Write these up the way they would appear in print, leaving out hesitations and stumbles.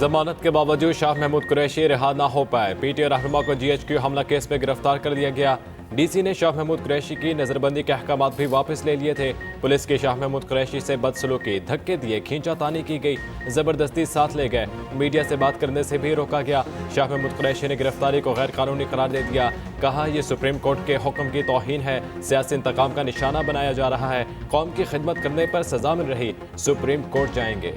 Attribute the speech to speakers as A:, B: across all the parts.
A: जमानत के बावजूद शाह महमूद कुरैशी रिहा ना हो पाए। पीटीआई रहनुमा को GHQ हमला केस में गिरफ्तार कर लिया गया। डीसी ने शाह महमूद कुरैशी की नजरबंदी के अहकामात भी वापस ले लिए थे। पुलिस के शाह महमूद कुरैशी से बदसलूकी, धक्के दिए, खींचातानी की गई, जबरदस्ती साथ ले गए, मीडिया से बात करने से भी रोका गया। शाह महमूद कुरैशी ने गिरफ्तारी को गैर कानूनी करार दे दिया। कहा यह सुप्रीम कोर्ट के हुक्म की तौहीन है, सियासी इंतकाम का निशाना बनाया जा रहा है। कौम की खिदमत करने पर सजा मिल रही, सुप्रीम कोर्ट जाएंगे।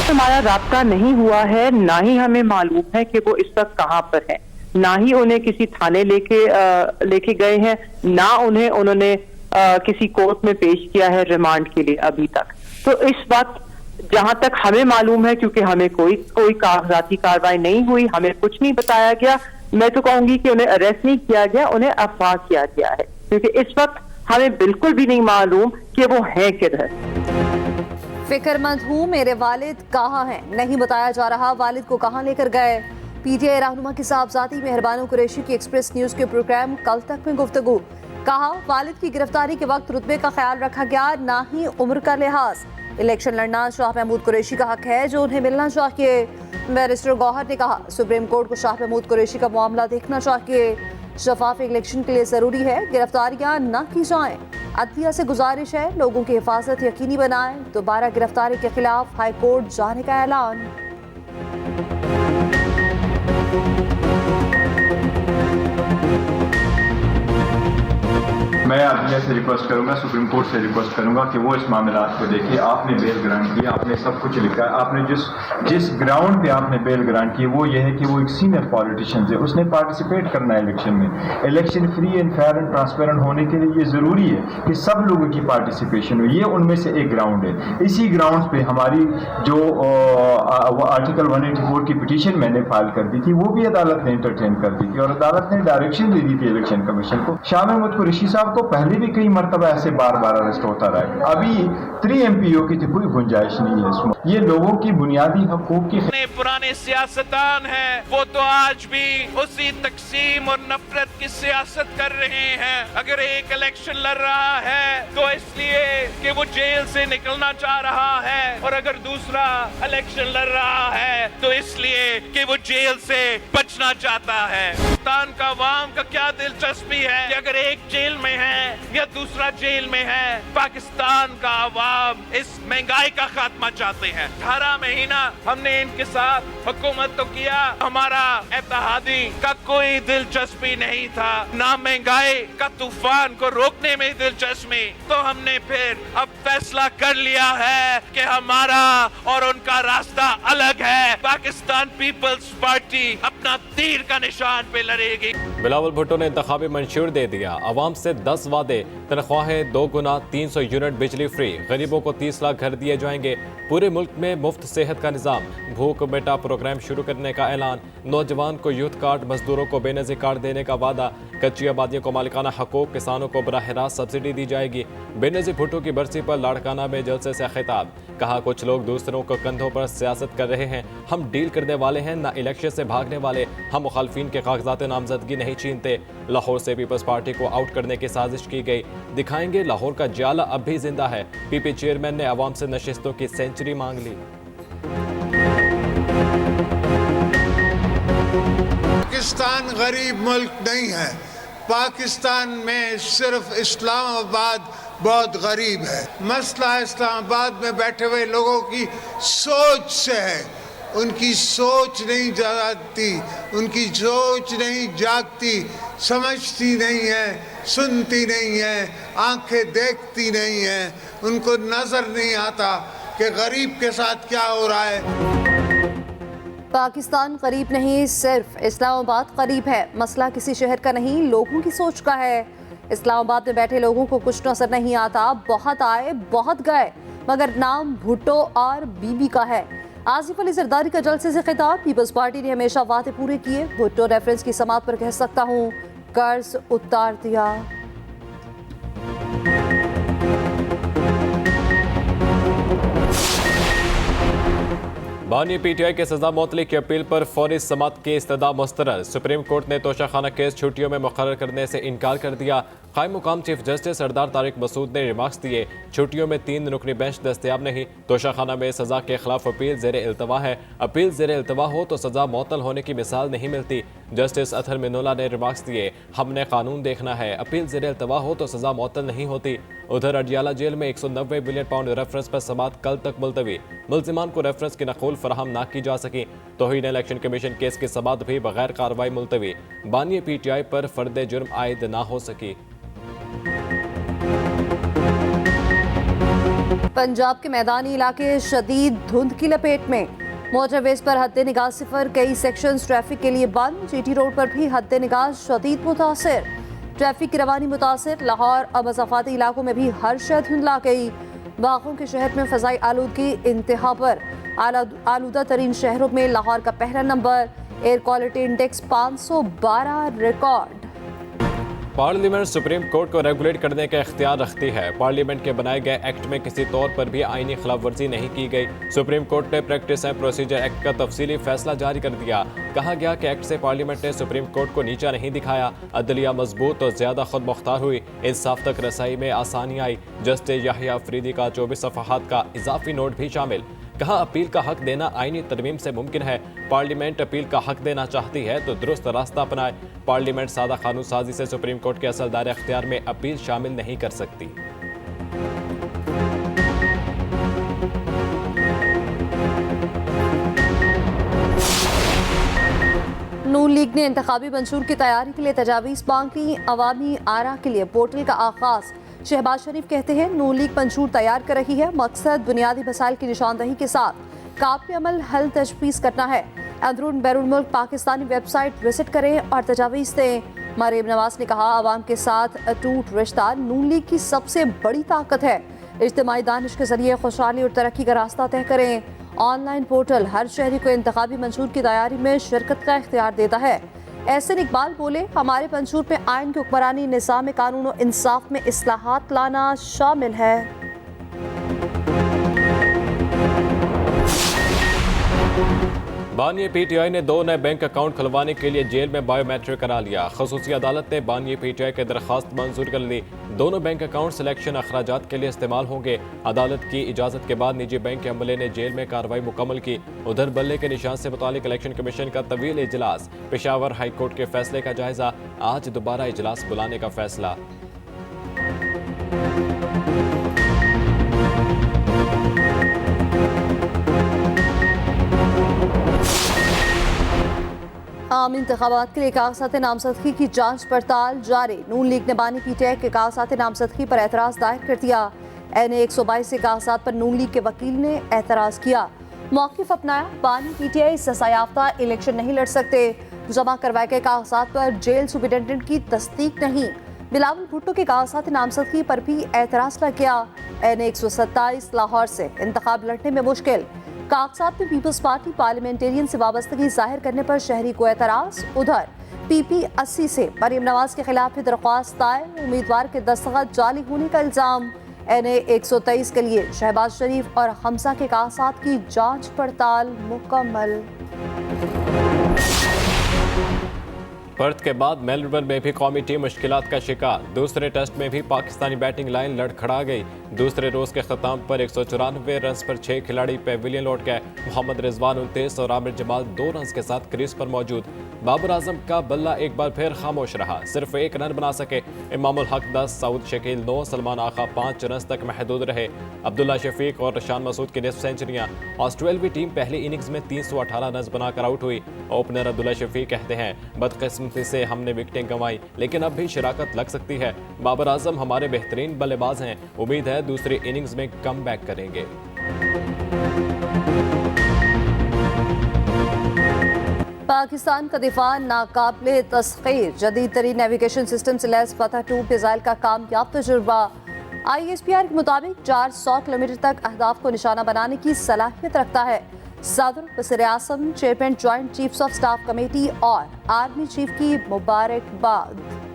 B: हमारा राब्ता नहीं हुआ है, ना ही हमें मालूम है कि वो इस वक्त कहाँ पर है, ना ही उन्हें किसी थाने लेके गए हैं, ना उन्होंने किसी कोर्ट में पेश किया है रिमांड के लिए अभी तक। तो इस वक्त जहां तक हमें मालूम है, क्योंकि हमें कोई कागजाती कार्रवाई नहीं हुई, हमें कुछ नहीं बताया गया। मैं तो कहूंगी कि उन्हें अरेस्ट नहीं किया गया, उन्हें अगवा किया गया है, क्योंकि इस वक्त हमें बिल्कुल भी नहीं मालूम कि वो है किधर।
C: फिक्रमंद हूँ, मेरे वालिद कहाँ हैं, नहीं बताया जा रहा वालिद को कहाँ लेकर गए। पीटीआई रहनुमा की साहबजादी मेहरबानो कुरैशी की एक्सप्रेस न्यूज के प्रोग्राम कल तक में गुफ्तगू। कहा वालिद की गिरफ्तारी के वक्त रुतबे का ख्याल रखा गया, ना ही उम्र का लिहाज। इलेक्शन लड़ना शाह महमूद कुरैशी का हक है जो उन्हें मिलना चाहिए। बैरिस्टर गौहर ने कहा सुप्रीम कोर्ट को शाह महमूद कुरैशी का मामला देखना चाहिए। शफाफ इलेक्शन के लिए जरूरी है गिरफ्तारियां न की जाएं। अदलिया से गुजारिश है लोगों की हिफाजत यकीनी बनाएं। दोबारा गिरफ्तारी के खिलाफ हाई कोर्ट जाने का ऐलान।
D: मैं अदलिया से रिक्वेस्ट करूंगा, सुप्रीम कोर्ट से रिक्वेस्ट करूंगा कि वो इस मामला को देखे। आपने बेल ग्रांट की, आपने सब कुछ लिखा है, आपने जिस ग्राउंड पे आपने बेल ग्रांट की वो ये है कि वो एक सीनियर पॉलिटिशियन है, उसने पार्टिसिपेट करना है इलेक्शन में। Election free and fair and transparent होने के लिए ये जरूरी है कि सब लोगों की पार्टिसिपेशन हो। ये उनमें से एक ग्राउंड है। इसी ग्राउंड पे हमारी जो आर्टिकल 184 की पिटीशन मैंने फाइल कर दी थी, वो भी अदालत ने इंटरटेन कर दी थी और अदालत ने डायरेक्शन दे दी थी इलेक्शन कमीशन को। शाह महमूद कुरैशी साहब को पहले भी कई मरतबा ऐसे बार बार अरेस्ट होता रहा है। अभी 3 MPO की तो कोई गुंजाइश नहीं है इसमें। ये लोगों की बुनियादी हकूक की
E: पुराने सियासतदान हैं, वो तो आज भी उसी तकसीम और नफरत की सियासत कर रहे हैं। अगर एक इलेक्शन लड़ रहा है तो इसलिए कि वो जेल से निकलना चाह रहा है, और अगर दूसरा इलेक्शन लड़ रहा है तो इसलिए कि वो जेल से बचना चाहता है। पाकिस्तान का अवाम का क्या दिलचस्पी है कि अगर एक जेल में है या दूसरा जेल में है। पाकिस्तान का अवाम इस महंगाई का खात्मा चाहते हैं। 18 महीना हमने इनके साथ हुकूमत तो किया, हमारा इत्तेहादी का कोई दिलचस्पी नहीं था, ना महंगाई का तूफान को रोकने में दिलचस्पी। तो हमने फिर अब फैसला कर लिया है कि हमारा और उनका रास्ता अलग है। पाकिस्तान पीपल्स पार्टी अपना तीर का निशान पे लड़ेगी।
A: बिलावल भुट्टो ने इंतखाबी मंशूर दे दिया। अवाम से 10 वादे, तनख्वाहें 2 गुना, 300 यूनिट बिजली फ्री, गरीबों को 30 लाख घर दिए जाएंगे। पूरे मुल्क में मुफ्त सेहत का निज़ाम, भूख बेटा प्रोग्राम शुरू करने का ऐलान। नौजवान को यूथ कार्ड, मजदूरों को बेनज़ीर कार्ड देने का वादा। कच्ची आबादियों को मालिकाना हकूक, किसानों को बराह रास्त सब्सिडी दी जाएगी। बेनज़ीर भुट्टो की बरसी पर लाड़काना में जलसे से खिताब। कहा कुछ लोग दूसरों को कंधों पर सियासत कर रहे हैं, हम डील करने वाले हैं, ना इलेक्शन से भागने वाले। हम मुखालफिन के कागजात नामजदगी नहीं छीनते। लाहौर से पीपल्स पार्टी को आउट करने की साजिश की गई। दिखाएंगे लाहौर का जाला अब भी जिंदा है। पीपी चेयरमैन ने अवाम से नशिस्तों की सेंचुरी मांग ली।
F: पाकिस्तान गरीब मुल्क नहीं है। पाकिस्तान में सिर्फ इस्लामाबाद बहुत गरीब है। मसला इस्लामाबाद में बैठे हुए लोगों की सोच से है। उनकी सोच नहीं जागती, उनकी सोच नहीं जागती, समझती नहीं है, सुनती नहीं है, आंखें देखती नहीं है। उनको नजर नहीं आता कि गरीब के साथ क्या हो रहा है।
C: पाकिस्तान करीब नहीं, सिर्फ इस्लामाबाद करीब है। मसला किसी शहर का नहीं, लोगों की सोच का है। इस्लामाबाद में बैठे लोगों को कुछ नजर नहीं आता। बहुत आए बहुत गए, मगर नाम भुट्टो और बीबी का है। आसिफ अली जरदारी का जलसे से खिताब। पीपल्स पार्टी ने हमेशा वादे पूरे किए। भुट्टो रेफरेंस की समात पर कह सकता हूँ, कर्ज उतार दिया।
A: बानी पीटीआई के सजा मुअत्तली की अपील पर फौरी समाअत की इस्तदा मुस्तरद। सुप्रीम कोर्ट ने तोशाखाना केस छुट्टियों में मुकर्रर करने से इनकार कर दिया। कायम मुकाम चीफ जस्टिस सरदार तारिक मसूद ने रिमार्क्स दिए, छुट्टियों में 3 रुकनी बेंच दस्तयाब नहीं। तोशाखाना में सजा के खिलाफ अपील ज़ेर इल्तवा है। अपील ज़ेर इल्तवा हो तो सजा मुअत्तल होने की मिसाल नहीं मिलती। जस्टिस अथर मिनुल्लाह ने रिमार्क्स दिए, हमने कानून देखना है, अपील ज़ेर इल्तवा हो तो सजा मुअत्तल नहीं होती। उधर अडियाला जेल में 190 बिलियन पाउंड रेफरेंस पर समाअत कल तक मुलतवी। मुल्जिमान को रेफरेंस की नकूल फराहम ना की जा सकी। तौहीन इलेक्शन कमीशन केस की समाअत भी बगैर कार्रवाई मुलतवी। बानी पीटीआई पर फर्द जुर्म आयद ना हो सकी।
C: पंजाब के मैदानी इलाके शदीद धुंध की लपेट में। मोटरवेज पर हद्दे निगाह सिफर, कई सेक्शंस ट्रैफिक के लिए बंद। जीटी रोड पर भी हद्दे निगाह शदीद मुतासिर। ट्रैफिक की रवानी मुतासिर। लाहौर और मज़ाफ़ाती इलाकों में भी हर शय धुंधला गई। बागों के शहर में फ़ज़ाई आलूदगी इंतहा पर। आलूदा तरीन शहरों में लाहौर का पहला number. Air quality index 512 record.
A: Parliament supreme court को रेगुलेट करने का इख्तियार रखती है। पार्लियामेंट के बनाए गए एक्ट में किसी तौर पर भी आईनी खिलाफ वर्जी नहीं की गई। सुप्रीम कोर्ट ने प्रैक्टिस एंड प्रोसीजर एक्ट का तफसीली फैसला जारी कर दिया। कहा गया कि एक्ट से पार्लियामेंट ने सुप्रीम कोर्ट को नीचा नहीं दिखाया। अदलिया मजबूत और ज्यादा खुद मुख्तार हुई। इंसाफ तक रसाई में आसानी आई। जस्टिस याहिया अफरीदी का 24 सफ़हात का इजाफी नोट भी शामिल। कहा, अपील का हक देना आईनी तरमीम से मुमकिन है। पार्लियामेंट अपील का हक देना चाहती है तो दुरुस्त रास्ता अपनाए। पार्लियामेंट सादा कानून साजी से सुप्रीम कोर्ट के असल दायरे अख्तियार में अपील शामिल नहीं कर सकती।
C: नून लीग ने इंतखाबी मंशूर की तैयारी के लिए तजावीज़ मांगी। अवामी आरा के लिए पोर्टल का आगाज। शहबाज शरीफ कहते हैं, नून लीग मंशूर तैयार कर रही है। मकसद बुनियादी मसाइल की निशानदही के साथ काबिल अमल हल तजवीज़ करना है। अंदरून बैरून मुल्क पाकिस्तानी वेबसाइट विजिट करें और तजावीज़ दें। मरीम नवाज ने कहा, अवाम के साथ अटूट रिश्ता नून लीग की सबसे बड़ी ताकत है। इज्तिमाई दानिश के जरिए खुशहाली और तरक्की का रास्ता तय करें। ऑनलाइन पोर्टल हर शहरी को इंतखाबी मंशूर की तैयारी में शिरकत का इख्तियार देता है। एहसन इकबाल बोले, हमारे मंशूर में आइन की हुक्मरानी, निज़ाम कानून और इंसाफ में इस्लाहात लाना शामिल है।
A: बानी पीटीआई ने 2 नए बैंक अकाउंट खुलवाने के लिए जेल में बायोमेट्रिक करा लिया। खसूसी अदालत ने बानी पीटीआई की दरख्वास्त मंजूर कर ली। दोनों बैंक अकाउंट सिलेक्शन अखराजात के लिए इस्तेमाल होंगे। अदालत की इजाज़त के बाद निजी बैंक के अमले ने जेल में कार्रवाई मुकम्मल की। उधर बल्ले के निशान से मुतालिक इलेक्शन कमीशन का तवील इजलास। पेशावर हाई कोर्ट के फैसले का जायजा। आज दोबारा इजलास बुलाने का फैसला।
C: आम इंतखाबात के लिए कागजात नामजदगी की जांच पड़ताल जारी। नून लीग ने बानी पीटीआई के कागजात नामजदगी पर एतराज़ दायर कर दिया। NA 122 से कागजात पर नून लीग के वकील ने एतराज़ किया। मौक़िफ़ अपनाया, बानी पीटीआई सजायाफ्ता इलेक्शन नहीं लड़ सकते। जमा करवाए गए कागजात पर जेल सुपरिटेंडेंट की तस्दीक नहीं। बिलावल भुट्टो के कागजात नामजदगी पर भी एतराज़ लग गया। NA 127 लाहौर से इंतखाब लड़ने में मुश्किल। कागजात में पीपल्स पार्टी पार्लियामेंटेरियन से वाबस्तगी जाहिर करने पर शहरी को एतराज़। उधर PP 80 से मरीम नवाज के खिलाफ भी दरख्वास्त दायर। उम्मीदवार के दस्तखत जाली होने का इल्ज़ाम। NA 123 के लिए शहबाज शरीफ और हमजा के कागजात की जांच पड़ताल मुकम्मल।
A: पर्थ के बाद मेलबर्न में भी कौमी टीम मुश्किलात का शिकार। दूसरे टेस्ट में भी पाकिस्तानी बैटिंग लाइन लड़खड़ा गई। दूसरे रोज के खत्म पर 194 रन पर 6 खिलाड़ी पेविलियन लौट गए। मोहम्मद रिजवान 29 और आमिर जमाल 2 रन के साथ क्रीज पर मौजूद। बाबर आजम का बल्ला एक बार फिर खामोश रहा, सिर्फ 1 रन बना सके। इमामुल हक 10, सऊद शकील 9, सलमान आखा 5 रन तक महदूद रहे। अब्दुल्ला शफीक और रशान मसूद की निस्फ सेंचुरियां। ऑस्ट्रेलियावी टीम पहली इनिंग्स में 318 रन बनाकर आउट हुई। ओपनर अब्दुल्ला शफीक कहते हैं, बदकिस्मती से हमने विकेटें गंवाई, लेकिन अब भी शराकत लग सकती है। बाबर आजम हमारे बेहतरीन बल्लेबाज हैं, उम्मीद है दूसरी इनिंग्स में कम बैक करेंगे।
C: पाकिस्तान का दिफा नाकाबिले तस्खीर। जदीद तरीन नेविगेशन सिस्टम से लैस फतह 2 मिसाइल का कामयाब तजुर्बा। ISPR के मुताबिक 400 किलोमीटर तक अहदाफ को निशाना बनाने की सलाहियत रखता है। सदर वज़ीर आज़म, chairman joint chiefs of staff committee और आर्मी चीफ की मुबारकबाद।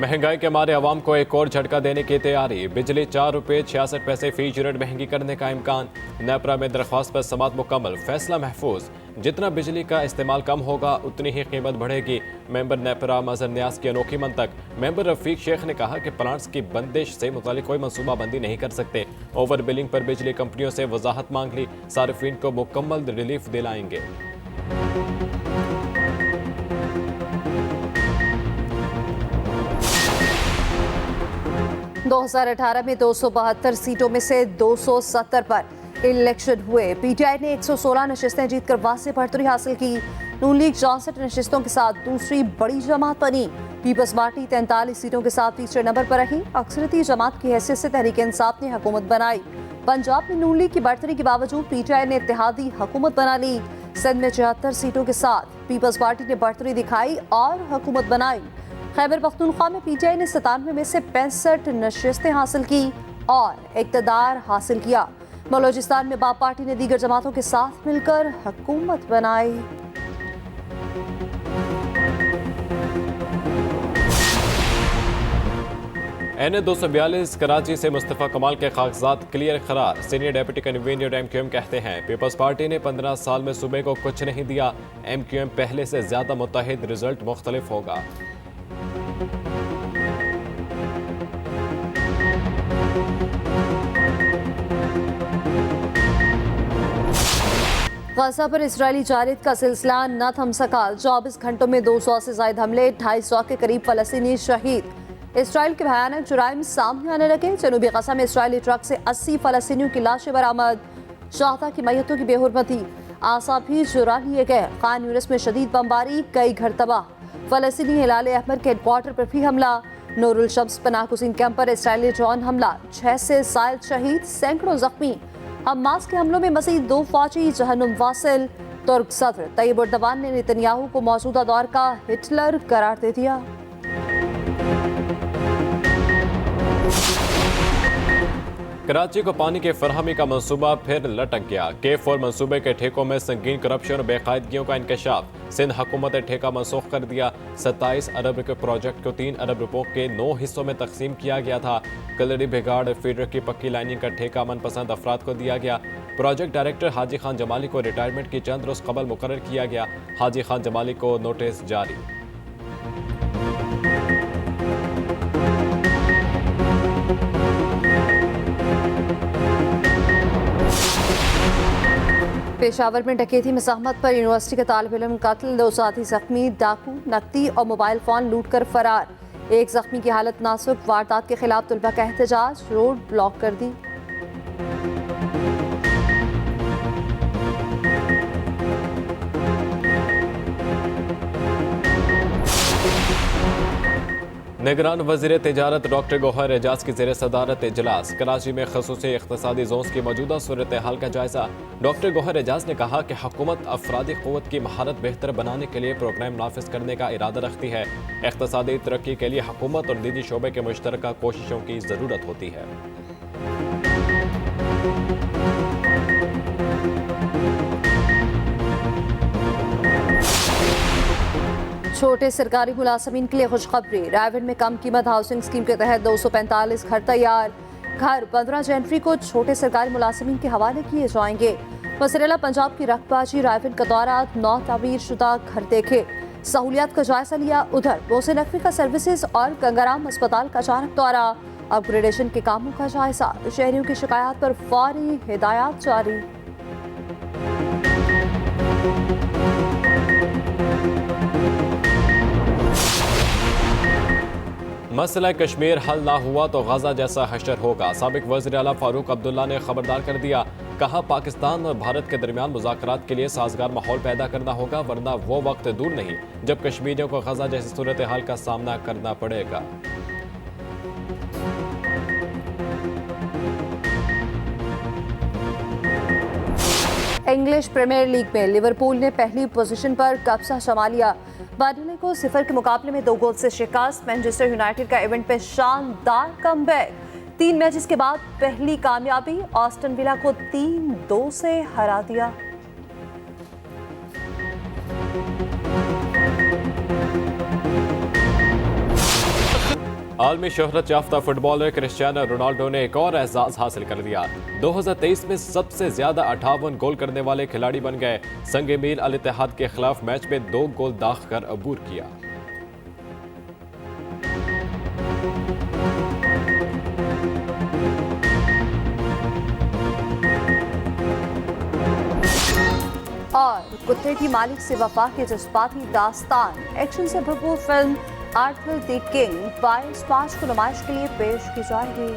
A: महंगाई के मारे आवाम को एक और झटका देने की तैयारी। बिजली 4 रुपये 66 पैसे फी यूनिट महंगी करने का इम्कान। नेपरा में दरख्वास्त पर समाअत मुकम्मल, फैसला महफूज। जितना बिजली का इस्तेमाल कम होगा उतनी ही कीमत बढ़ेगी। मेंबर नेपरा मजहर न्याज की अनोखी मंतक। मेंबर रफीक शेख ने कहा कि प्लांट्स की बंदिश से मुतालिक कोई मनसूबाबंदी नहीं कर सकते। ओवर बिलिंग पर बिजली कंपनियों से वजाहत मांग ली। सार्फिन को मुकम्मल रिलीफ दिलाएंगे।
C: 2018 में 272 सीटों में से 270 पर इलेक्शन हुए। पीटीआई ने 116 नशिस्तें जीतकर वाज़ेह बढ़तरी हासिल की। नून लीग 64 नशिस्तों के साथ दूसरी बड़ी जमात बनी। पीपल्स पार्टी 43 सीटों के साथ तीसरे नंबर पर रही। अक्सरियती जमात की हैसियत से तहरीक इंसाफ ने हुकूमत बनाई। पंजाब में नून लीग की बढ़तरी के बावजूद पीटीआई ने इत्तेहादी हुकूमत बना ली। सिंध में 74 सीटों के साथ पीपल्स पार्टी ने बढ़तरी दिखाई और हुकूमत बनाई। खैबर पख्तूनख्वा में पीटीआई ने 97 में से 65 नशिस्तें हासिल की और इक़्तिदार हासिल किया। बलोचिस्तान में बाप पार्टी ने दीगर जमातों के साथ मिलकर हुकूमत बनाई।
A: NA 242 कराची से मुस्तफ़ा कमाल के कागजात क्लियर करार। सीनियर डेप्यूटी कन्वीनर MQM कहते हैं पीपल्स पार्टी ने 15 साल में सूबे को कुछ नहीं दिया। MQM पहले से ज्यादा मुत्तहिद, रिजल्ट मुख्तलिफ होगा।
C: गाजा पर इजरायली जारियत का सिलसिला न थम सका। 24 घंटों में 200 से ज्यादा हमले, 250 के करीब फलस्तीनी शहीद। इसराइल के भयानक जुराइम सामने आने लगे। जनूबी गजा में इसराइली ट्रक से 80 फलस्तीनियों की लाशें बरामद। शाहदा की मैयतों की बेहुरमती, आसा भी चुरा लिए गए। खान यूनिस में शदीद बमबारी, कई घर तबाह। फलस्तीनी हिलाल अहमद के हेडक्वार्टर पर भी हमला। नूरुल शम्स पनाह गुज़ीन कैंप पर इसराइली ड्रोन हमला, 6 से ज़ायद शहीद, सैकड़ों जख्मी। हमास के हमलों में मज़ीद 2 फौजी जहन्नुम वासिल। तुर्क सदर तैयब एर्दोगान ने नेतन्याहू को मौजूदा दौर का हिटलर करार दे दिया।
A: कराची को पानी की फरहमी का मंसूबा फिर लटक गया। K4 मंसूबे के ठेकों में संगीन करप्शन और बेकायदगियों का इंकशाफ। सिंध हुकूमत ने ठेका मनसूख कर दिया। 27 अरब के प्रोजेक्ट को 3 अरब रुपयों के 9 हिस्सों में तकसीम किया गया था। कलरी बिगाड़ फीडर की पक्की लाइनिंग का ठेका मनपसंद अफराद को दिया गया। प्रोजेक्ट डायरेक्टर हाजी खान जमाली को रिटायरमेंट की चंद रोज कबल मुकर्रर किया गया। हाजी खान जमाली को नोटिस जारी।
C: पेशावर में डकैती में सहमत पर यूनिवर्सिटी का तालिब इल्म कत्ल, 2 साथी जख्मी। डाकू नकदी और मोबाइल फोन लूट कर फरार। एक जख्मी की हालत नाजुक। वारदात के खिलाफ तुलबा का एहतजाज, रोड ब्लॉक कर दी।
A: निगरान वज़ीर तिजारत डॉक्टर गौहर एजाज की ज़ेर सदारत इजलास। कराची में खसूसी इख्तिसादी जोन्स की मौजूदा सूरत हाल का जायजा। डॉक्टर गौहर एजाज ने कहा कि हुकूमत अफरादी क़ुव्वत की महारत बेहतर बनाने के लिए प्रोग्राम नाफिज करने का इरादा रखती है। इख्तिसादी तरक्की के लिए हुकूमत और निजी शोबे के मुश्तरका कोशिशों की ज़रूरत होती है।
C: छोटे सरकारी मुलाजमीन के लिए खुशखबरी। रायवन में कम कीमत हाउसिंग स्कीम के तहत 245 घर तैयार। घर 15 जनवरी को छोटे सरकारी मुलाजमीन के हवाले किए जाएंगे। वज़ीर पंजाब की रकबाजी रायवन का दौरा, 9 तामीर शुदा घर देखे, सहूलियात का जायजा लिया। उधर मोहसिन नकवी का सर्विसेज और गंगाराम अस्पताल का अचानक दौरा, अपग्रेडेशन के कामों का जायजा। शहरियों की शिकायत पर फौरी हिदायत जारी।
A: मसला कश्मीर हल ना हुआ तो गजा जैसा हशर होगा। साबिक वज़ीर आला फारूक अब्दुल्ला ने खबरदार कर दिया। कहा पाकिस्तान और भारत के दरमियान मुज़ाकरात के लिए साजगार माहौल पैदा करना होगा, वरना वो वक्त दूर नहीं जब कश्मीरियों को गजा जैसी सूरत हाल का सामना करना पड़ेगा।
C: इंग्लिश प्रीमियर लीग में लिवरपूल ने पहली पोजीशन पर कब्जा जमा लिया। बर्नले को 0 के मुकाबले में 2 गोल से शिकस्त। मैनचेस्टर यूनाइटेड का इवेंट में शानदार कमबैक। 3 मैचेस के बाद पहली कामयाबी। ऑस्टन विला को 3-2 से हरा दिया।
A: आलमी शोहरत याफ्ता फुटबॉलर क्रिस्टियानो रोनाल्डो ने एक और एजाज हासिल कर लिया। 2023 में सबसे ज्यादा 58 गोल करने वाले खिलाड़ी बन गए। संगे मील अल इत्तेहाद के खिलाफ मैच में 2 गोल दाग कर अबूर किया।
C: और कुत्ते की मालिक से वफा की जज्बाती दास्तान एक्शन से भरपूर फिल्म आर्थर द किंग 22 मार्च को नुमाइश के लिए पेश की जाएगी।